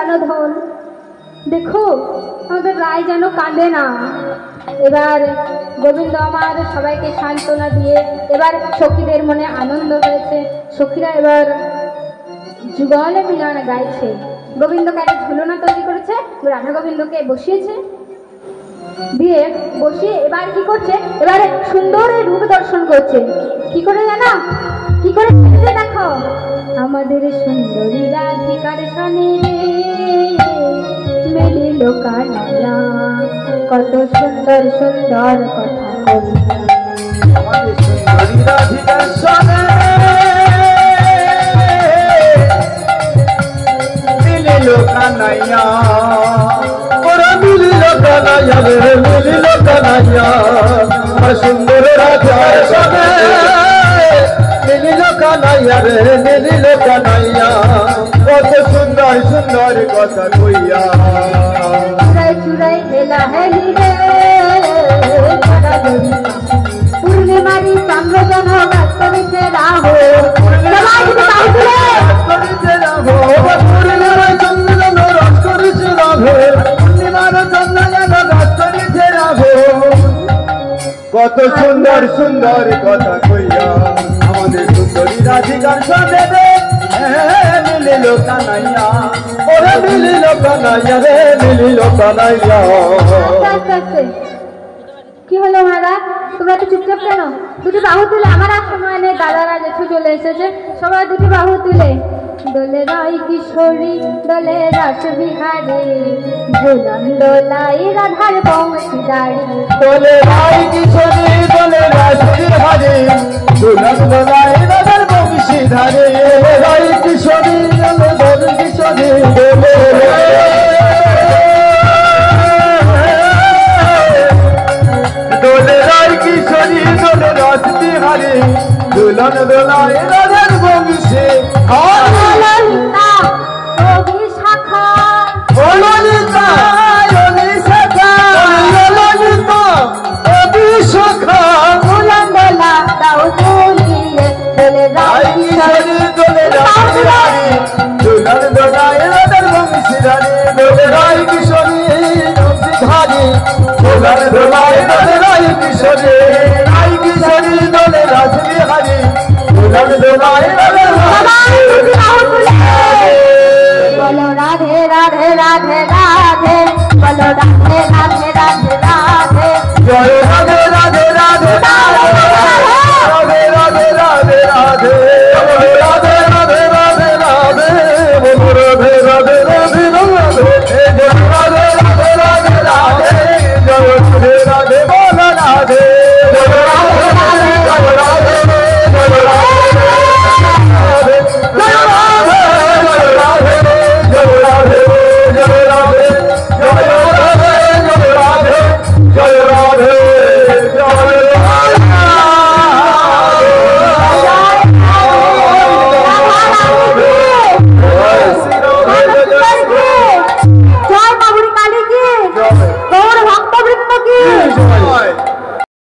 রণধন। দেখো আমাদের রায় যেন কাঁদে না। এবার গোবিন্দ আমার সবাইকে সান্ত্বনা দিয়ে এবার সখীদের মনে আনন্দ হয়েছে। সখীরা এবার যুগলে মিলন গাইছে। গোবিন্দকে একটা ঝুলনা তৈরি করেছে, রাধা গোবিন্দকে বসিয়েছে, দিয়ে বসিয়ে এবার কি করছে, এবারে সুন্দর রূপ দর্শন করছে। কি করে জানো, কি করে দেখো, আমাদের সুন্দরী রাধিকার সনে মেলিল কান্না, কত সুন্দর সুন্দর কথা বলি। আমাদের সুন্দরী রাধিকার সনে মিলিল কানাইয়া, ওরা মিলিল কানাইয়া রে, মিলিল কানাইয়া। আমার সুন্দর রাধার সনে মিলিল কানাইয়া রে, মিলিল কানাইয়া। কত সুন্দর সুন্দর কথা কইয়া। চুরাই চুরাই হেলা হেলি রে, পূর্ণিমারি চন্দ্র জন গাছ করেছে রাহ। কত সুন্দর সুন্দর কথা কইয়া আমাদের সুন্দরী রাধিকার সনে মিলিল কানাইয়া, ওরে মিলিল কানাইয়া রে, মিলিল কানাইয়া। কি হলো মহারাজ, তোমরা তো চুপচাপ কেন? দুটি বাহু তুলে, আমার আর সময় নেই, দাদারা জেঠু চলে এসেছে, সবাই দুটি বাহু তুলে। দোলে রাই কিশোরী দোলে রাস বিহারী, ঝুলন দোলাই রাধার বংশীদারি। দোলে রাই কিশোরী দোলে রাস বিহারী, ঝুলন দোলাই রাধার বংশীধারী। রাই কিশোরী দোলে দোল কিশোরী দোলে দোলে রাই কিশোরী দোলে রাস বিহারী, ঝুলন দোলাই রাধার বংশী। ললিতা রবি শাখা, ললিতা রবি শাখা, ললিতা রবি শাখা। ঝুলন দোলা দাও দুলিয়ে, দোলে রাই কিশোরী দোলে রাস বিহারী, ঝুলন দোলাই রাধার বংশীধারী। দোলে রাই কিশোরী বংশীধারী, ঝুলন দোলাই দোলে রাই কিশোরী। রাই কিশোরী দোলে রাস বিহারী, ঝুলন দোলাই